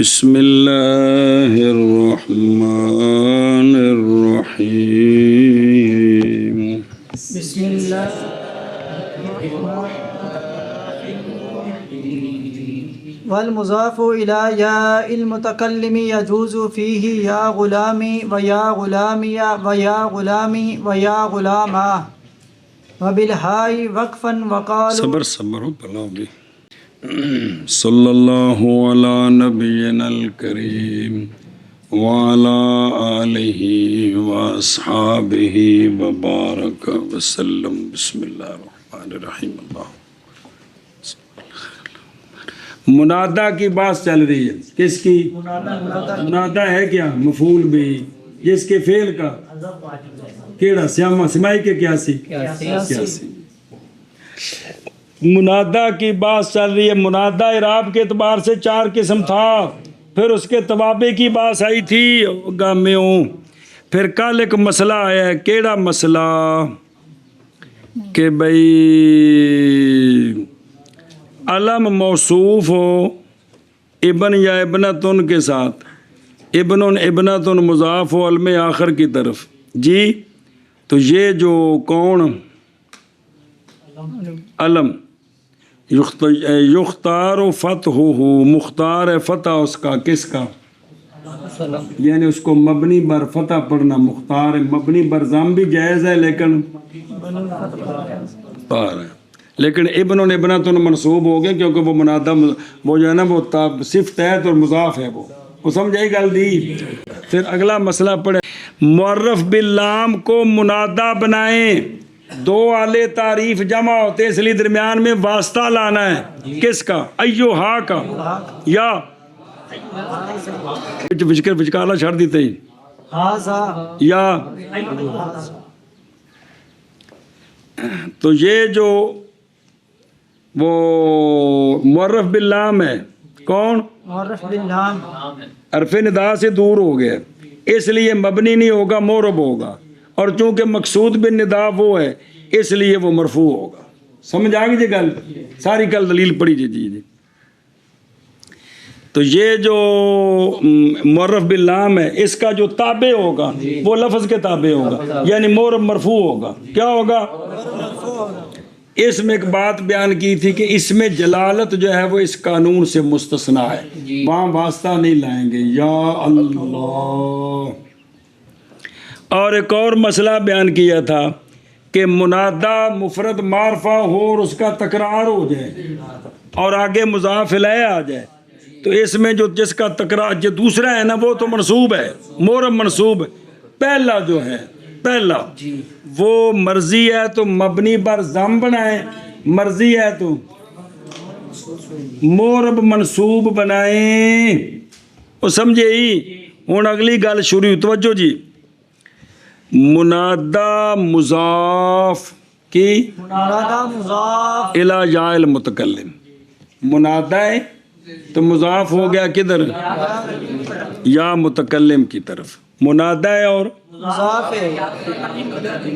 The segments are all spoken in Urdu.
بسم اللہ الرحمن الرحیم بسم اللہ والمضاف إلى ياء المتكلم يجوز فيه يا غلامي ويا غلامي ويا غلامي ويا غلاما وبالهاء وقفا وقالوا صبر ہو پلا ہوگی صلی اللہ علی نبینا الکریم وعلی آلہ واصحابہ وبارک وسلم بسم اللہ الرحمن الرحیم اللہ منادہ کی بات چل رہی ہے کس کی؟ منادہ ہے کیا؟ مفعول بھی جس کے فعل کا کیڑا سمائی کے کیاسی منادہ کی بات چل رہی ہے. منادہ اعراب کے اعتبار سے 4 قسم تھا. پھر اس کے توابع کی بات آئی تھی گامیوں. پھر کل ایک مسئلہ آیا ہے. کیڑا مسئلہ کہ بھئی علم موصوف ہو ابن یا ابنتن کے ساتھ ابن ابنتن مضاف ہو علم آخر کی طرف جی تو یہ جو کون علم یختار و فتح ہو مختار فتح اس کا کس کا یعنی اس کو مبنی بر فتح پڑھنا مختار مبنی بر ضم بھی جائز ہے لیکن ابن و ابنتن منصوب ہو گئے کیونکہ وہ منادہ وہ جو ہے نا وہ صفت ہے اور مضاف ہے وہ سمجھائی گل دی. پھر اگلا مسئلہ پڑھے معرف باللام کو منادہ بنائیں. 2 آلے تعریف جمع ہوتے اس لیے درمیان میں واسطہ لانا ہے کس کا ایو ہا کا یا وچکالا چھڑ دیتے ہی یا تو یہ جو وہ معرف باللام ہے کون معرف باللام حرف ندا سے دور ہو گیا اس لیے مبنی نہیں ہوگا معرب ہوگا اور چونکہ مقصود بالندا وہ ہے اس لیے وہ مرفوع ہوگا. سمجھ آ گئی جی گل ساری گل دلیل پڑھی جی. تو یہ جو معرف باللام ہے اس کا جو تابع ہوگا وہ لفظ کے تابع ہوگا یعنی معرب مرفوع ہوگا. کیا ہوگا؟ اس میں ایک بات بیان کی تھی کہ اس میں جلالت جو ہے وہ اس قانون سے مستثنا ہے وہاں واسطہ نہیں لائیں گے یا اللہ. اور ایک اور مسئلہ بیان کیا تھا کہ منادہ مفرد معرفہ ہو اور اس کا تکرار ہو جائے اور آگے مضاف الیہ آ جائے تو اس میں جو جس کا تکرار جو دوسرا ہے نا وہ تو منصوب ہے معرب منصوب ہے. پہلا جو ہے پہلا وہ مرضی ہے تو مبنی بر ضم بنائیں مرضی ہے تو معرب منصوب بنائیں. وہ سمجھے ہی. ہوں اگلی گل شروع توجہ جی. منادہ مضاف کی منادہ مضاف الی یا المتکلم منادہ ہے تو مضاف ہو گیا کدھر یا متکلم کی طرف. منادہ ہے اور مضاف ہے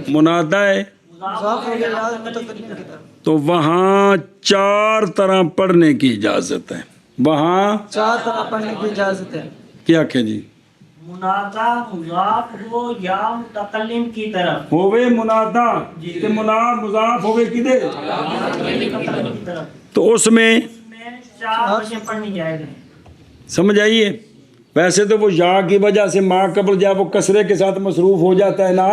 منادہ ہے مضاف ہو گیا یا متکلم کی طرف. تو وہاں 4 طرح پڑھنے کی اجازت ہے. وہاں 4 طرح پڑھنے کی اجازت ہے. کیا کہ جی منادہ مضاف ہو یا متکلم کی طرف ہوئے منادہ کہ مناد مضاف ہوئے کدھر تو اس میں 4 وجہ پڑھنی جائے گی. سمجھ آئیے. ویسے تو وہ یا کی وجہ سے ما قبل جب وہ کسرے کے ساتھ مصروف ہو جاتا ہے نا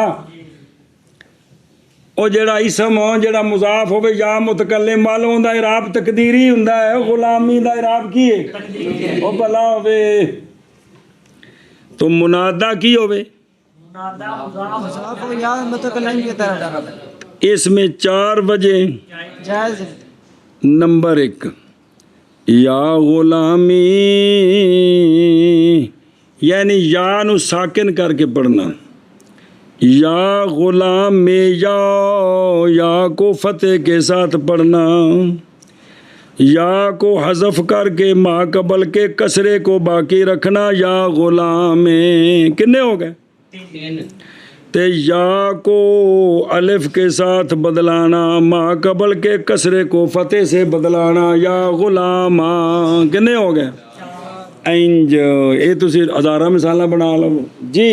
وہ جڑا اسم ہو جڑا مضاف ہوئے یا متکلم والوں دا اعراب تقدیری ہوندا ہے. غلامی دا اعراب کی ہے او بلا ہوئے تو منادہ کی ہوئے منادہ مضاف ہو یا متکلم کی طرف اس میں 4 وجہ. جائز ہے. نمبر 1 یا غلامی یعنی یا نو ساکن کر کے پڑھنا. یا غلام میں یا کو فتح کے ساتھ پڑھنا. یا کو حذف کر کے ما قبل کے کسرے کو باقی رکھنا. یا غلام کتنے ہو گئے تے یا کو الف کے ساتھ بدلانا ما قبل کے کسرے کو فتح سے بدلانا. یا غلام کتنے ہو گئے ਇੰਜ ਇਹ ਤੁਸੀਂ ਹਜ਼ਾਰਾਂ ਮਿਸਾਲਾਂ ਬਣਾ ਲਓ ਜੀ।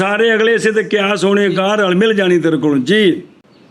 ਸਾਰੇ ਅਗਲੇ ਸੇ ਤੇ ਕਿਆਸ ਹੋਣੇ ਗਾ ਰਲ ਮਿਲ ਜਾਣੀ ਤੇਰੇ ਕੋਲ ਜੀ।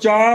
4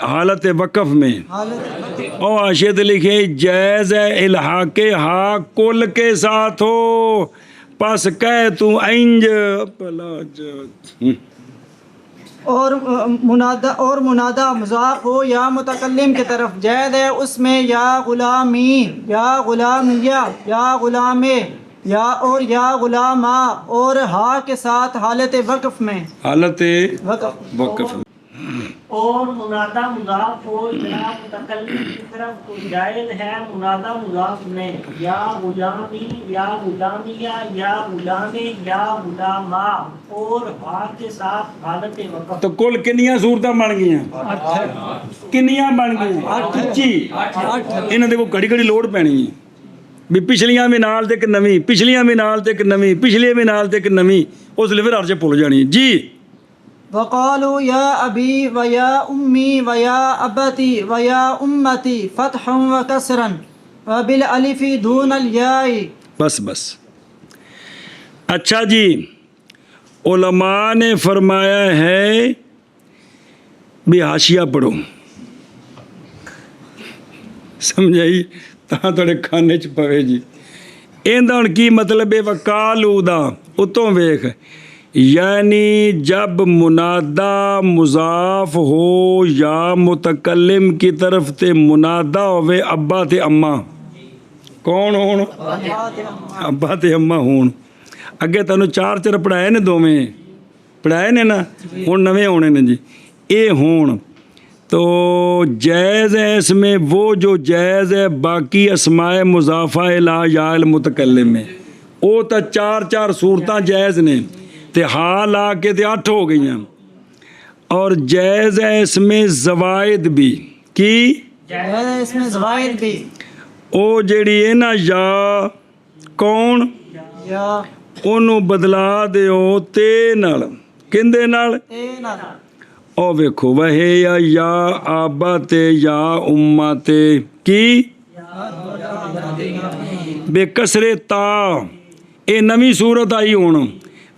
حالت وقف میں حالت اور آشیت لکھے جائز ہے الحاق ہا کل کے ساتھ ہو پس کہہ تو اینج بلا اور منادہ مضاف ہو یا متکلم کی طرف، جائز ہے اس میں یا غلامی، یا غلامیہ، یا غلامے، یا اور یا غلامہ، اور ہا کے ساتھ حالت وقف میں، حالت وقف وقف اور منادہ مضاف ہو یا متکلم کی طرف تو جائز ہے منادہ مضاف میں یا غلامی، یا غلامیہ، یا غلامے، یا غلامہ، اور ہا کے ساتھ حالت وقف۔ تو کل کنیاں صورتیں بن گئی ہیں؟ کنیاں بن گئی ہیں؟ جی انہاں دے کو گھڑی گھڑی لوڑ پینی ہے بھی پچھلیاں بھی نال تے ایک نویں، پچھلیاں بھی نال تے ایک نویں، پچھلیاں بھی نال تے ایک نویں، اس لیے پھر عرض بھول جانی ہے۔ جی وقالوا یا ابی و یا امی و یا ابتی و یا امتی فتح و کسرا و بالالف دون الیاء۔ بس بس اچھا جی، علماء نے فرمایا ہے بھی حاشیہ پڑھو، سمجھائی تاں تھوڑے کھانے چ پوے جی۔ ایندا ہن کی مطلب ہے وقالو دا اتوں ویکھ، یعنی جب منادہ مضاف ہو یا متکلم کی طرف تے منادہ ہوئے ابا تے اماں، کون ہون؟ ابا تے اماں ہون۔ اگے تینوں چار چر پڑھائے نے دوویں پڑھائے نے نا، ہن نویں ہونے نے جی، اے ہون تو جائز ہے اس میں وہ جو جائز ہے باقی اسماء مضافہ الی یا المتکلم میں، او تا چار چار صورتاں جائز نے تے حال آ کے تے 8 ہو گئی ہیں، اور جائز ہے اس میں زوائد بھی، کی جائز ہے اس میں زوائد بھی، او جیڑی ہے نا یا کون یا انہوں بدلا دیو تے نال، کندے نال؟ تے نال، او ویکھو وہے یا آبا تے یا امہ تے کی بے کسرے تا، اے نویں صورت آئی ہون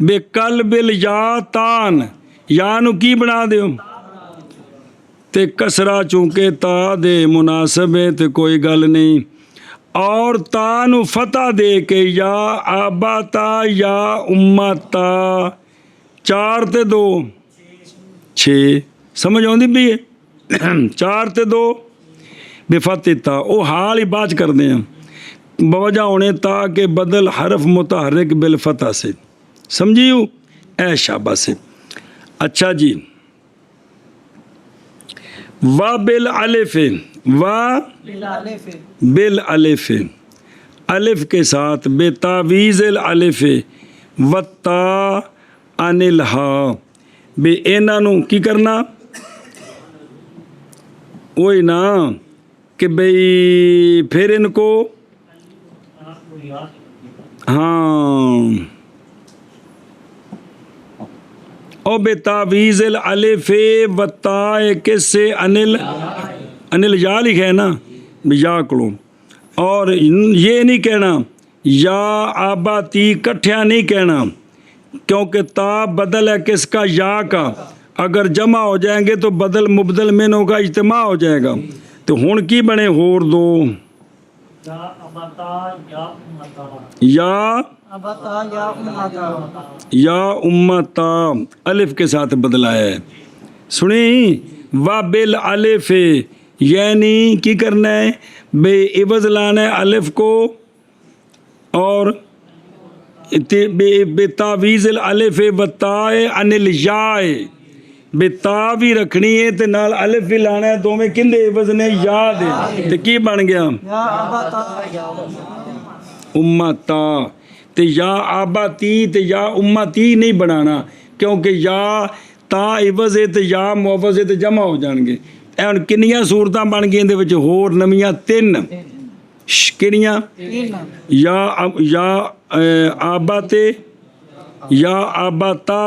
بے قلب یا تان، یا نو کی بنا دیو تے کسرا چونکہ تا دے مناسب ہے تے کوئی گل نہیں، اور تا نو فتح دے کے یا آبا تا یا امہ تا، 4 تے 2 6، سمجھ آؤں دی بھی ہے 4 تے 2 بے فتح تا، او حال ہی باز کر دیں بوجہ ہونے تا کہ بدل حرف متحرک بالفتح سے، سمجھیو اے شابہ سے۔ اچھا جی، و بالالف، و بالالف، بالالف، الف کے ساتھ بے تعویض الالف وتا عن الہا، بے اینا نو کی کرنا وہی نا کہ بھئی پھر ان کو ہاں او بے تعویض الالف وتا کس سے انل یا لکھا ہے نا یا کلو، اور یہ نہیں کہنا یا آباتی کٹھیا نہیں کہنا کیونکہ تا بدل ہے کس کا؟ یا کا، اگر جمع ہو جائیں گے تو بدل مبدل منوں کا اجتماع ہو جائے گا، تو ہن کی بنے ہور دو یا ابتا یا امتا، ابتا یا امتا، یا امتا الف کے ساتھ بدلا ہے، سنیں و بالالف، یعنی کی کرنا ہے بے عوض لانا ہے الف کو، اور بے تعویض الالف وتائے عن الیاء، بے تا بھی رکھنی ہے تے نال الف بھی لانا ہے، دو میں کندے عوض نے یا دے، تے کی بن گیا یا ابتا یا امتا، تے یا آباتی تے یا امتی نہیں بنانا کیونکہ یا تا عوض ہے تے یا معوض ہے تے جمع ہو جان گے۔ اے ہن کنیاں صورتاں بن گئیں دے وچ ہور نویاں 3 کنیاں یا آبا تے یا آباتا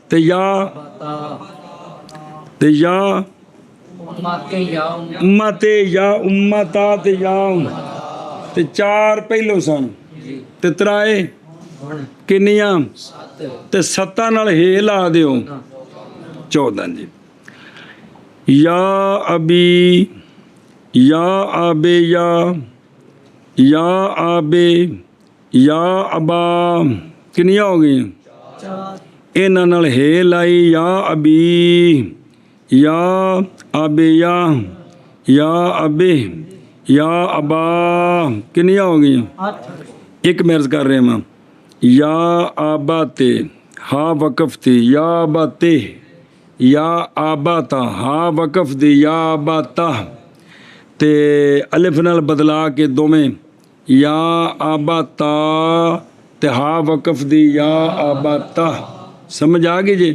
تے یا امت یا امتا تے یا تے 4 پہلو سن تے 3 کنیاں تے 7 نال ہے لا دیو 14 جی۔ یا ابی یا آبے یا آبے یا ابا کنیاں ہو گئی انہاں نال ہے لائی یا ابی یا آبے یا ابے یا ابا کنیاں ہو گئی ایک مرض کر رہے ہیں یا آباتے ہا وقف تھی یا آباتے یا آباتا ہا وقف دی یا آباتا تے الف نال بدلا کے دوویں یا آباتا تے ہا وقف دی یا آباتا سمجھ آ گئی جی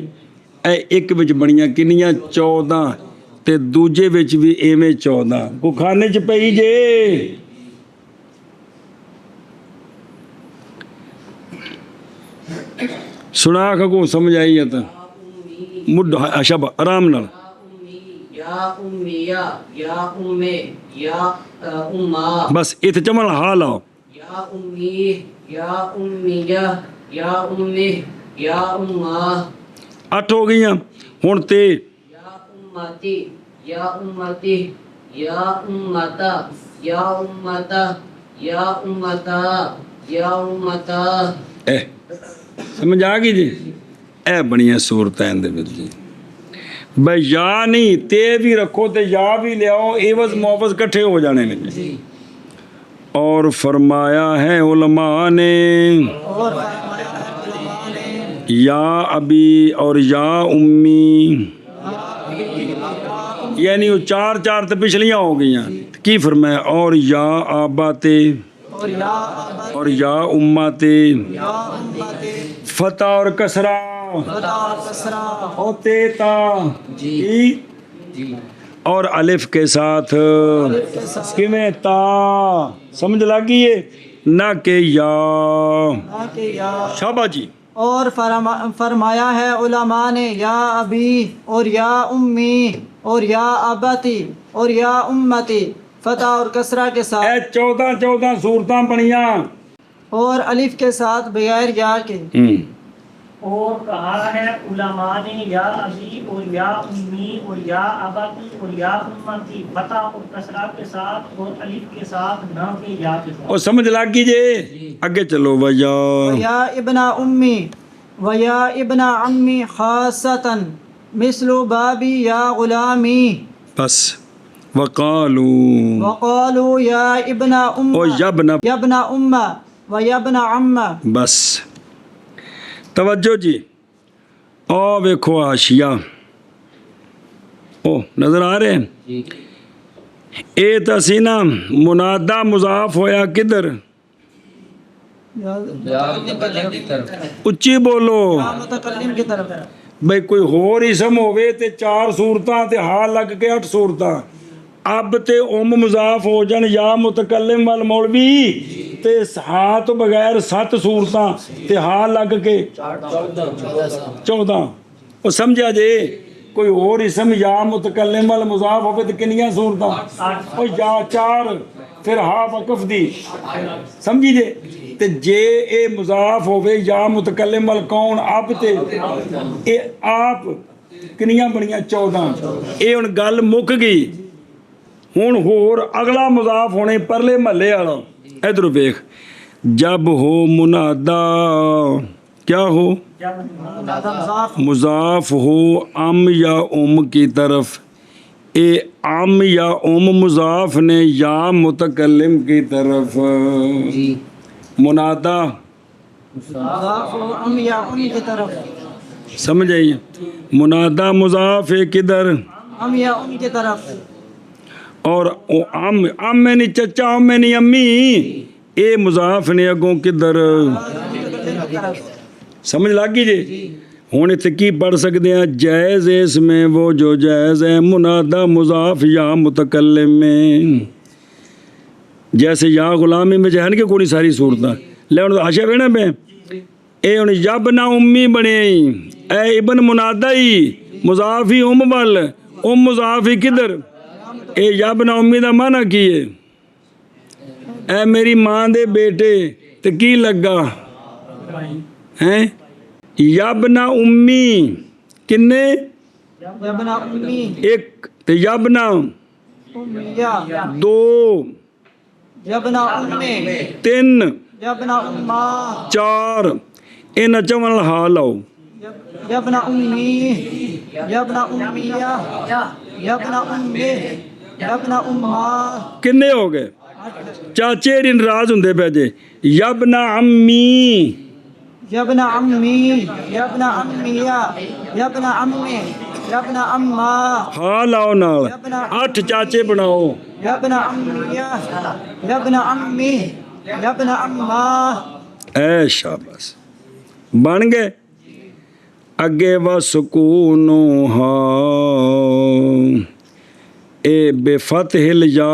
اے ایک وچ بنیاں کنیاں 14 تے دوجے وچ بھی ایویں 14 کو کھانے چ پئی جے سنا کو سمجھ آئی ہے تو مڈ شب آرام نال یا امیہ یا امے یا اما بس ات چمن حال آؤ یا امی یا امیہ یا امے یا اما 8 ہو گئی ہوں تے یا امتی یا امتی یا امتا یا امتا یا امتا یا امتا اے سمجھ آ گئی جی اے بڑیاں صورتیں دے وچ جی بھائی یا نہیں تے بھی رکھو تے یا بھی لے آؤ ایوز موفز کٹھے ہو جانے نے جی اور فرمایا ہے علماء نے یا ابی اور یا امی یعنی وہ 4 تے پچھلیاں ہو گئی ہیں کی فرمایا اور یا آباتے اور یا اماتے فتح اور کسرہ ہوتے تا جی اور الف کے ساتھ کیویں تا سمجھ لگی ہے نہ کہ یا شابہ جی اور فرمایا ہے علماء نے یا ابی اور یا امی اور یا ابتی اور یا امتی فتح اور کسرہ کے ساتھ اے 14 صورتاں بنیاں اور الف کے ساتھ بغیر یا کے اور کہا ہے علماء نے یا ابی اور یا امی اور یا ابتی اور یا امتی فتح اور کسرہ کے ساتھ اور الف کے ساتھ نہ کہ یا کے ساتھ اور سمجھ لگ گئی جی آگے چلو یا ابن امی و یا ابن عمی خاصتاً مثل بابی یا غلامی بس وقالو یا ابن ام او یبن ام و یبن عم بس توجہ جی او ویکھو آشیا او نظر آ رہے ہیں اے تسی نا منادا مضاف ہویا کدھر اچھی بولو متکلم کی طرف بھئی کوئی ہور اسم ہوئے تے 4 صورتاں تے حال لگ کے 8 صورتاں اب تے مضاف ہو جان یا متکلم وال مولوی تے ہاں تو بغیر 7 صورتاں تے ہاں لگ کے 14 وہ سمجھا جے کوئی اور اسم یا متکلم وال مضاف ہوئے تے کنیاں صورتاں اور یا 4 پھر ہاں وقف دی سمجھی جے تے جے اے مضاف ہوئے یا متکلم وال کون اب تے اے آپ کنیاں بنیاں 14 اے ان گل مک گئی ہوں ہور اگلا مضاف ہونے پرلے محلے والا ادھر ویکھ جب ہو منادا کیا ہو مضاف ہو ام یا ام کی طرف اے ام یا ام مضاف نے یا متکلم کی طرف منادا ام یا ام کی طرف سمجھ آئیے منادا مضاف ہے کدھر ام یا ام کی طرف اور ام میں نہیں چچا ام میں نہیں امی اے مضاف نے اگوں کدھر سمجھ لگ گئی جی ہوں اتنے کی پڑھ سکتے ہیں جائز ہے اس میں وہ جو جائز ہے منادا مضاف یا متکلم میں جیسے یا غلامی میں جہن کے کوئی ساری صورتیں لے ہوں آشا بہنا پہ اے ہوں یب نہ امی بنے اے ابن منادا ہی مضاف ہی ام وال ام مضاف ہی کدھر اے یب نہ امی دا معنی کی ہے اے میری ماں دے بیٹے تے کی لگا ہیں یب نہ امی کنے یبن امی ایک تے یبنا أمية 2 يبنى أمي 3 يبنى أمة 4 ਇਹਨਾਂ ਚਵਾਂ ਨਾਲ ਹਾ ਲਾਓ يبنى أمي يبنى أمية يبنى أمي يبنى أمة ਕਿੰਨੇ ਹੋ ਗਏ ਚਾਚੇ ਦੀ ਨਾਰਾਜ਼ ਹੁੰਦੇ ਪਏ ਜੇ ਯਬਨਾ ਅੰਮੀ يبنى عمي يبنى عمية يبنى عمي يبنى أمة ਹਾ ਲਾਓ ਨਾਲ 8 ਚਾਚੇ ਬਣਾਓ يبنى عمية يبنى عمي يبنى أمة ਐ ਸ਼ਾਬਾਸ਼ ਬਣ ਗਏ ਅੱਗੇ ਵਾ ਸਕੂਨੋ ਹਾ ਇਹ ਬੇਫਤਹਿਲ ਯਾ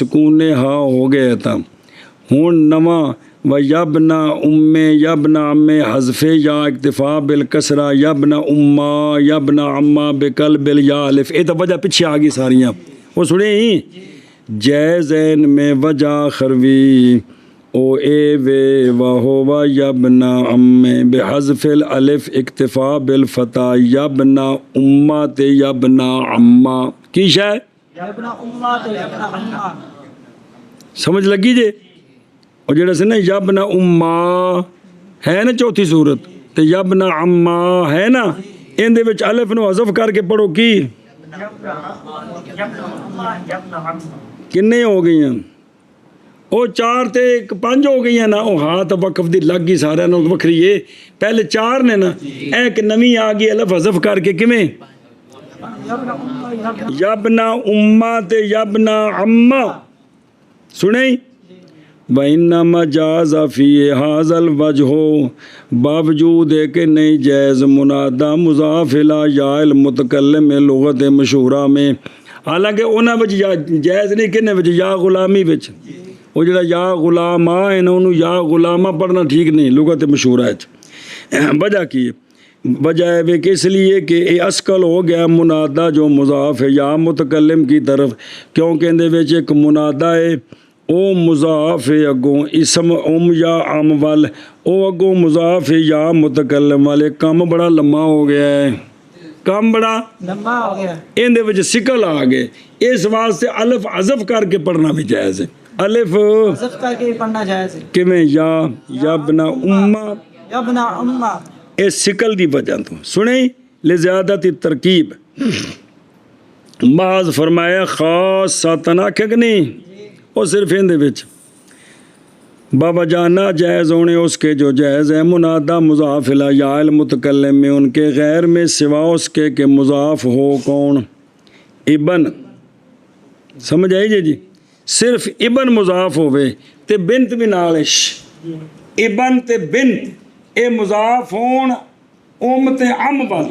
ਸਕੂਨੇ ਹਾ ਹੋ ਗਏ ਤਾਂ ਹੁਣ ਨਵਾਂ و یبنا ام یبنا ام حذف یا اکتفا بالکسرہ یبنا اما یبنا اما بقلب الیا الف یہ تو وجہ پیچھے آ گئی ساریاں وہ سنیں جیزین میں وجہ خروی او اے وے وہو و یبنا ام بحذف الالف اکتفا بالفتح یبنا اما تے یبنا اما کی شے يبنى أمة يبنى أمة سمجھ لگی جے اور جڑا سے نا یبنا اما ہے نا چوتھی صورت تے یبنا اما ہے نا ان دے وچ الف نو حذف کر کے پڑھو کی کنے ہو گئی ہیں او 4 تے 5 ہو گئی ہیں نا او ہاں تو وقف دی لگ گئی سارے نو وکھری ہے پہلے 4 نے نا ایک نویں آ گئی الف حذف کر کے کیویں یبنا اما تے یبنا اما سنیں وَإِنَّمَا جَازَ فِي هَذَا الْوَجْهُ باوجود ہے کہ نہیں جائز منادا مضاف الی یا المتکلم لغت مشہورہ میں حالانکہ انہاں وچ جائز نہیں کنے وچ یا غلامی وچ وہ جڑا یا غلامہ ہے نا انہوں یا غلامہ پڑھنا ٹھیک نہیں لغت مشہورہ ہے وجہ کی وجہ ہے کہ اس لیے کہ یہ اسکل ہو گیا منادا جو مضاف ہے یا متکلم کی طرف کیونکہ اندے وچ ایک منادا ہے او مضاف ہے اگوں اسم یا ام وال او اگوں مضاف ہے یا متکلم والے کم بڑا لمبا ہو گیا ہے کم بڑا لمبا ہو گیا ان دے وچ سکل آ گئے اس واسطے الف حذف کر کے پڑھنا بھی جائز ہے الف حذف کر کے پڑھنا جائز ہے کیویں یا یبنا اما یبنى أمة اس سکل دی وجہ تو سنیں لزیادت ترکیب بعض فرمایا خاص ساتن آکھے کہ نہیں وہ صرف ان دے وچ بابا جانا جائز ہونے اس کے جو جائز ہے منادا مضاف الی یا المتکلم میں ان کے غیر میں سوا اس کے کہ مضاف ہو کون ابن سمجھ آئی جی صرف ابن مضاف ہوئے تے بنت بھی نالش ابن تے بنت اے مضاف ہون ام تے ام وال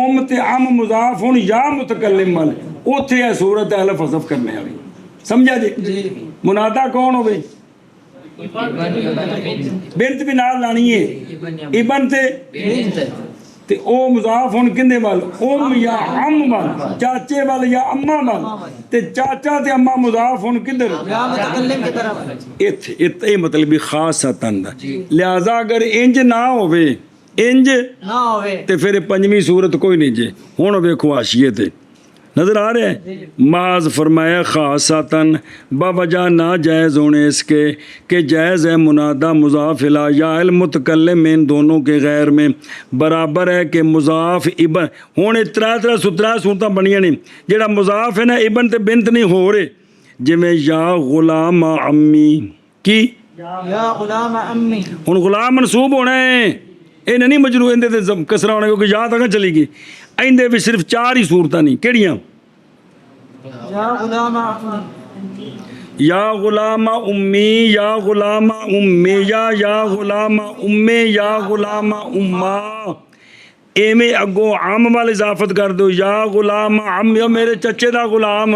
ام تے ام مضاف ہون یا متکلم وال اوتھے ہے صورت الف حذف کرنے والی سمجھا جی منادا کون ہوئے بنت بھی نال لانی ہے ابن تے او مضاف ہون کندے وال ام یا ام وال چاچے وال یا اماں وال تے چاچا تے اماں مضاف ہون کدھر یا متکلم کی طرف ایتھے مطلب خاص ستن دا لہذا اگر انج نہ ہوئے انج نہ ہوئے تے پھر پنجویں صورت کوئی نہیں جے ہن ویکھو حاشیے تے نظر آ رہے ہیں معاذ فرمایا خاصاتن باوجہ ناجائز ہونے اس کے کہ جائز ہے منادا مضاف الی یا المتکلم ان دونوں کے غیر میں برابر ہے کہ مضاف ابن ہونے 3 صورتاں بنیاں نہیں جڑا مضاف ہے نا ابن تے بنت نہیں ہو رہے جویں یا غلام امی کی یا غلام امی ہن غلام منصوب ہونا ہے یہ نہیں مجرور اندے تے کسرہ ہونا کیونکہ یا تک چلی گئی ایندے بھی صرف 4 ہی صورتاں نہیں کیڑیاں یا غلام امی یا غلام امی یا غلام امی یا غلام امی یا غلام اما ایویں اگوں عام وال اضافت کر دو یا غلام عم یا میرے چچے دا غلام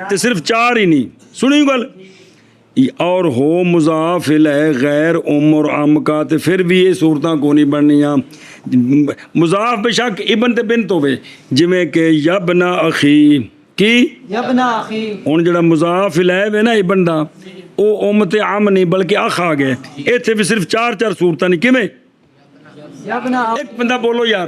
تے صرف 4 ہی نہیں سنی گل اور ہو مضاف الیہ غیر ام اور ام کا تے پھر بھی یہ صورتاں کو نہیں بننیاں مضاف بے شک ابن تے بنت ہوئے جویں کہ یبنا اخی کی یبنا اخی ہن جڑا مضاف الیہ ہے نا ابن دا او ام تے ام نہیں بلکہ اخ آ گئے ایتھے بھی صرف 4 صورتاں نہیں کیویں یبنا ایک بندہ بولو یار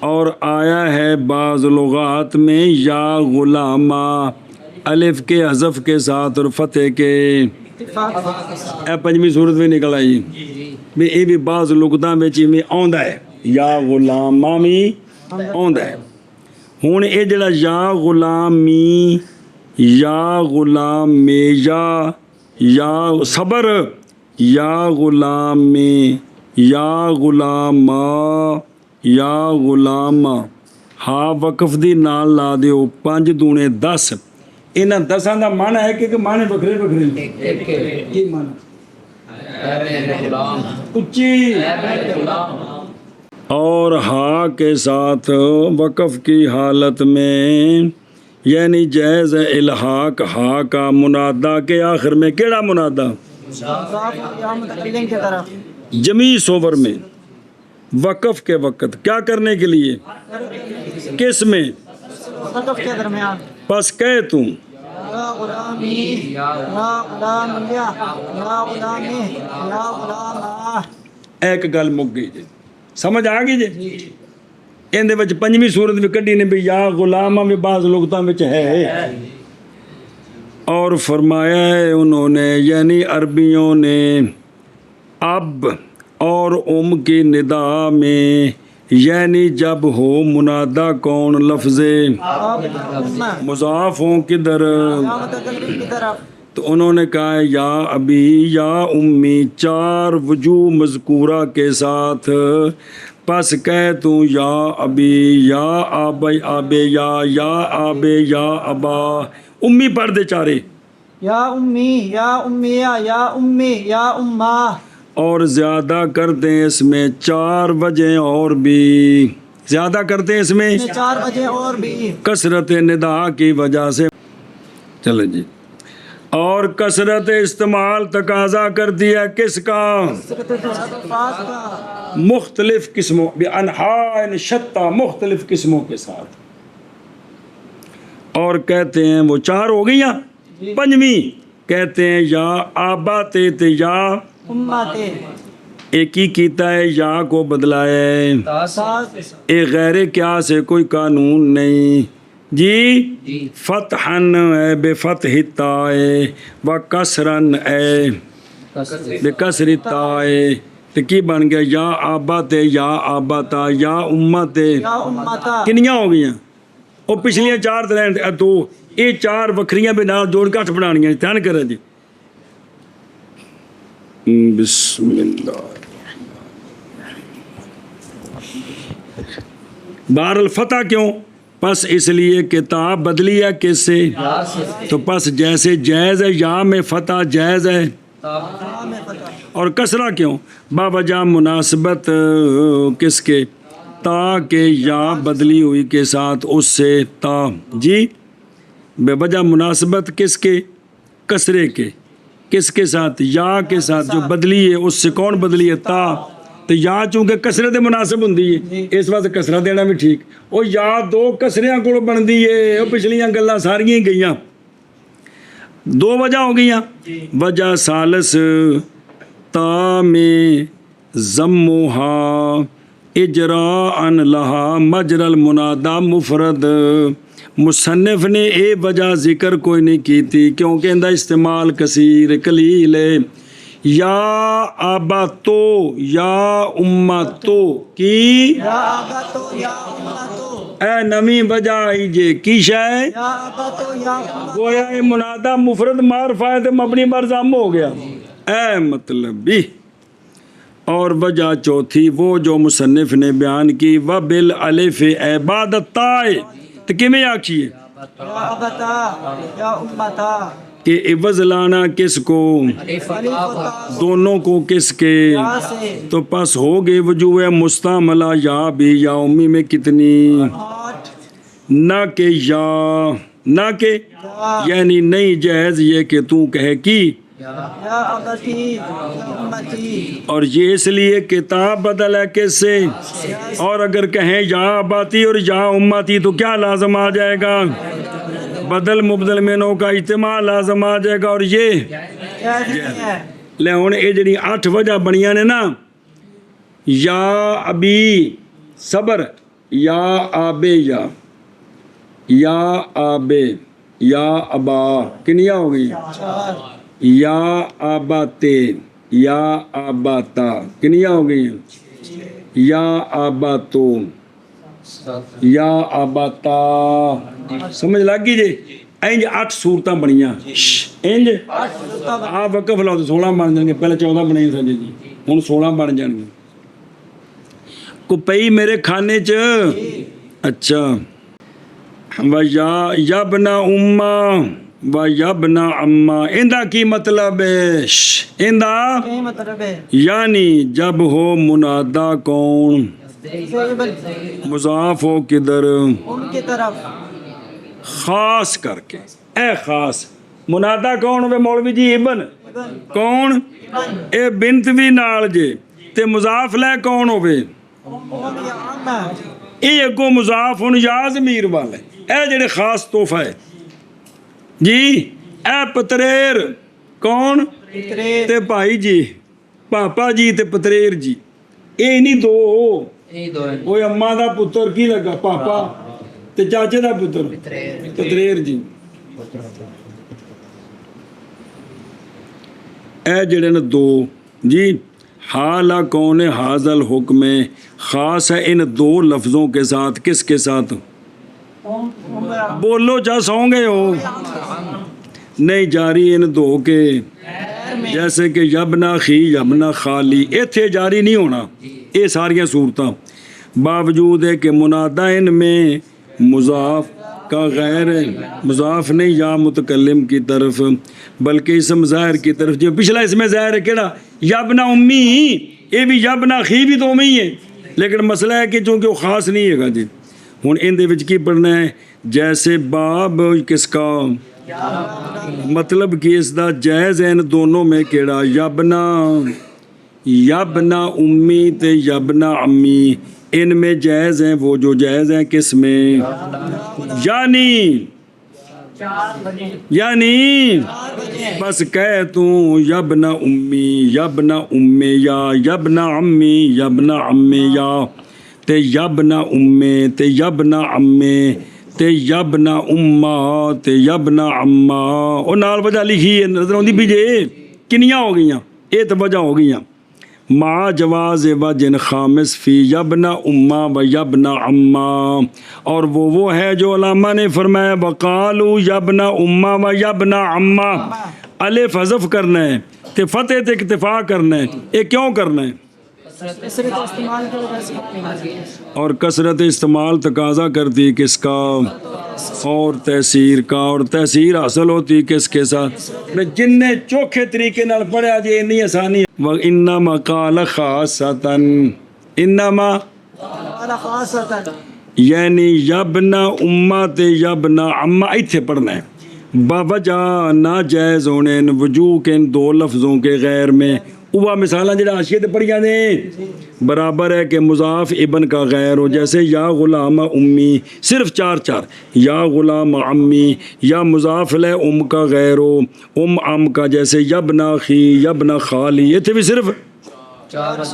اور آیا ہے بعض لغات میں یا غلامہ الف کے حذف کے ساتھ اور فتح کے اے پنجویں صورت میں نکل آئی بھی یہ بھی بعض لغتاں وچ میں آندا ہے یا غلامہ بھی آندا ہے ہن یہ جڑا یا غلامی یا غلام یا صبر یا غلام یا غلام یا غلام ہا وقف دی نال لا دیو 5 دੂਣੇ 10 انہاں 10 دا معنی ہے کہ معنی بکھرے بکھرے کی معنی اچھی اور ہا کے ساتھ وقف کی حالت میں یعنی جائز الحاق ہا کا منادہ کے آخر میں کیڑا منادہ مضاف یا متکلم کی طرف جمی صور میں وقف کے وقت کیا کرنے کے لیے کس میں وقف کے درمیان پس کہہ تم یا غلامی یا غلامیہ یا غلامی یا غلامہ ایک گل مک گئی جی سمجھ آ گئی جی اندے وچ 5ویں صورت بھی کڈی نے بھی یا غلامہ میں بعض لغتاں وچ ہے اور فرمایا ہے انہوں نے یعنی عربیوں نے اب اور کی ندا میں یعنی جب ہو منادہ کون لفظ مضاف ہوں کدھر یا متکلم کی طرف تو انہوں نے کہا ہے یا ابی یا امی 4 وجوہ مذکورہ کے ساتھ پس کہہ تو یا ابی یا آبی آبے یا آبے یا ابا امی پڑھ دے چارے یا امی یا امیہ یا امی یا امہ اور زیادہ کر دیں اس میں 4 وجہ اور بھی زیادہ کرتے ہیں اس میں 4 بجے اور بھی کثرت ندا کی وجہ سے چلیں جی اور کثرت استعمال تقاضا کر دیا کس کا مختلف قسموں بانحاء شتى مختلف قسموں کے ساتھ اور کہتے ہیں وہ 4 ہو گئی 5ویں کہتے ہیں یا آبات یا امت ایک ہی کیتا ہے یا کو بدلایا ہے ایک غیر کیا سے کوئی قانون نہیں جی فتحن ہے بے فتح تائے و کسرن ہے بے کسر تائے تو کی بن گیا یا آبات یا آباتا یا امت یا امتا کنیاں ہو گئیاں وہ پچھلیاں 4 تلین 2 یہ 4 وکھریاں بھی نال جوڑ کے 8 بنانیاں دھیان کریں جی بسم اللہ بہر الفتح کیوں پس اس لیے کتاب بدلی ہے کس سے تو پس جیسے جائز ہے یا میں فتح جائز ہے اور کسرہ کیوں باوجہ مناسبت کس کے تا کے یا بدلی ہوئی کے ساتھ اس سے تا جی بے وجہ مناسبت کس کے کسرے کے کس کے ساتھ یا کے ساتھ جو بدلی ہے اس سے کون بدلی ہے تا تو یا چونکہ کسرت مناسب ہوں اس واسطے کسرہ دینا بھی ٹھیک وہ یا 2 کسریاں کو بن دی ہے وہ پچھلیاں گلاں ساریاں ہی گئیاں 2 وجہ ہو گئیاں وجہ ثالث تا میں ضمھا اجراء لہا مجر المنادى مفرد مصنف نے اے وجہ ذکر کوئی نہیں کی تھی کیونکہ اندہ استعمال کثیر قلیل ہے یا آباتو یا امتو کی یا آباتو یا امتو اے نمی وجہ آئی جے کی شاہ یا آباتو یا امتو گویا اے منادہ مفرد معرفہ ہے مبنی بر ضم ہو گیا اے مطلب بھی اور وجہ چوتھی وہ جو مصنف نے بیان کی وبالالف عبادت تائے تو کیویں آکھیے یا آباتا یا امتا کہ عوض لانا کس کو دونوں کو کس کے یا سے تو پس ہو گئے وجوہ مستعملہ یا بھی یا امی میں کتنی 8 نہ کہ یا نہ کہ یعنی نہیں جائز یہ کہ تو کہے کی یا آباتی یا امتی اور یہ اس لیے کتاب بدل ہے کس سے اور اگر کہیں یا آباتی اور یا امتی تو کیا لازم آ جائے گا بدل مبدل مینوں کا اجتماع لازم آ جائے گا اور یہ جائز نہیں ہے لے ہن یہ جڑی 8 وجہ بنیاں نے نا یا ابی صبر یا آبے یا آبے یا ابا کنیا ہو گئی یا آباتے یا آباتا کنیا ہو گئی یا آباتو یا آباتا سمجھ لگ گئی جی انج 8 صورتاں بنیاں انج آپ وقف لاؤ تو 16 بن جان گے پہلے 14 بنے سن جی ہوں 16 بن جان گے کو پئی میرے کھانے چ اچھا و یا یبنا اما و یبنا اما اندا کی مطلب ہے اندا کیا مطلب ہے؟ یعنی جب ہو منادا کون مضاف ہو کدھر ان کی طرف خاص کر کے اے خاص منادا کون ہوئے مولوی جی ابن کون اے بنت بھی نال جے تے مضاف لے کون ہوئے اے اگو مضاف ہن یا ضمیر والے اے جڑے خاص تحفہ ہے جی اے پتریر کون تے بھائی جی پاپا جی تے پتریر جی اے نہیں دو وہ اماں دا پتر کی لگا پاپا تے چاچے دا پتر پتریر جی اے جڑے نے دو جی حالا کون حاضل حکم خاص ہے ان 2 لفظوں کے ساتھ کس کے ساتھ بولو چاہ سوں گے ہو نہیں جاری ان 2 کے جیسے کہ یبنا خی یبنا خالی ایتھے جاری نہیں ہونا یہ ساریاں صورتاں باوجود ہے کہ منادہ ان میں مضاف کا غیر ہے مضاف نہیں یا متکلم کی طرف بلکہ اسم ظاہر کی طرف جو پچھلا اس میں ظاہر ہے کیڑا یبنا امی یہ بھی یبنا خی بھی تو امی ہے لیکن مسئلہ ہے کہ چونکہ وہ خاص نہیں ہے گا جی ہوں ان دے وچ کی پڑھنا ہے جیسے باب کس کا مطلب کہ اس دا جائز ہے ان دونوں میں کیڑا یبنا امی تے یبنا امی ان میں جائز ہیں وہ جو جائز ہیں کس میں یعنی بس کہہ تو یبنا امی یبنا امی یا یبنا امی یبنا امی یا تے یبنا امی تے یبنا امی تے یبنا اما تے یبنا اما اور نال وجہ لکھی ہے نظر آندی بھی جے کنیاں ہو گئیاں یہ تو وجہ ہو گئیاں مع جواز وجن خامس فی یبنا اما و یبنا اما اور وہ ہے جو علامہ نے فرمایا وقالو یبنا اما و یبنا اما الف حذف کرنا ہے تے فتح تے اکتفا کرنا ہے یہ کیوں کرنا ہے اور کثرت استعمال تقاضا کرتی کس کا اور تحسیر کا اور تحسیر حاصل ہوتی کس کے ساتھ جن نے چوکھے طریقے نال پڑھا جی اتنی آسانی وَإِنَّمَا قَالَ خَاصَةً انما یعنی یبنا امت یبنا اما ایتھے پڑھنا ہے باوجہ ناجائز ہونے وجوہ کے ان 2 لفظوں کے غیر میں وہ مثالاں جڑا آشیت پڑھیاں نے برابر ہے کہ مضاف ابن کا غیر ہو جیسے یا غلام امی صرف 4 یا غلام امی یا مضاف لے کا غیر ہو ام کا جیسے یبنا خی یبنا خالی یہ تھے بھی صرف 4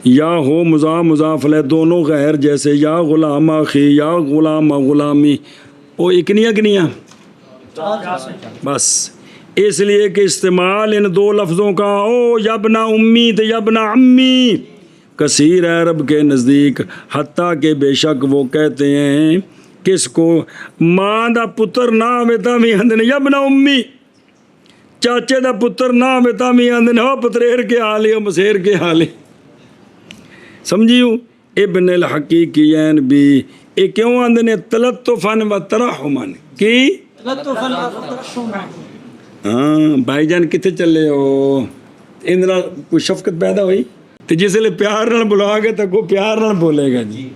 یا ہو مضاف لے دونوں غیر جیسے یا غلام خی یا غلام غلامی وہ کنیاں بس اس لیے کہ استعمال ان 2 لفظوں کا او یبنا امی تے یبنا امی کثیر ہے عرب کے نزدیک حتیٰ کہ بے شک وہ کہتے ہیں کس کو ماں دا پتر نہ ہوئے تا بھی آندے یبنا امی چاچے دا پتر نہ ہوئے تا بھی آندے ہو پتریر کے حال ہو مسیر کے حال سمجھیو ابن الحقیقین بھی یہ کیوں آندے نے تلطفاً و ترحماً کی ہاں بھائی جان کتنے چلے ہو اندر کوئی شفقت پیدا ہوئی تو جس لئے پیار نہ بلا گے تو کوئی پیار نہ بولے گا جی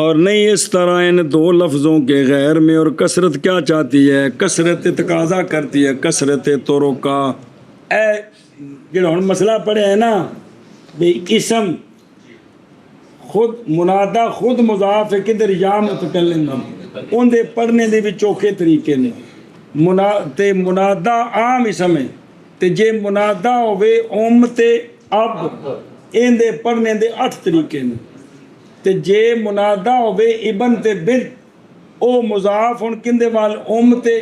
اور نہیں اس طرح ان 2 لفظوں کے غیر میں اور کثرت کیا چاہتی ہے کثرت تقاضا کرتی ہے کثرت طرقہ اے جڑا ہن مسئلہ پڑھے ہے نا بھئی اسم خود منادہ خود مضاف ہے کدھر یا متکلم ان دے پڑھنے دے بھی چوکھے طریقے نے منادہ عام اسم ہے تے جے منادہ ہوئے ام تے اب ਇਹਦੇ ਪੜ੍ਹਨੇ ਦੇ 8 ਤਰੀਕੇ ਨੇ ਤੇ ਜੇ ਮੁਨਾਦਾ ਹੋਵੇ ਇਬਨ ਤੇ ਬਿਨ ਉਹ ਮੁਜ਼ਾਫ ਹੁਣ ਕਿੰਦੇ ਵੱਲ ਤੇ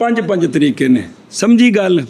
5 ਤਰੀਕੇ ਨੇ ਸਮਝੀ ਗੱਲ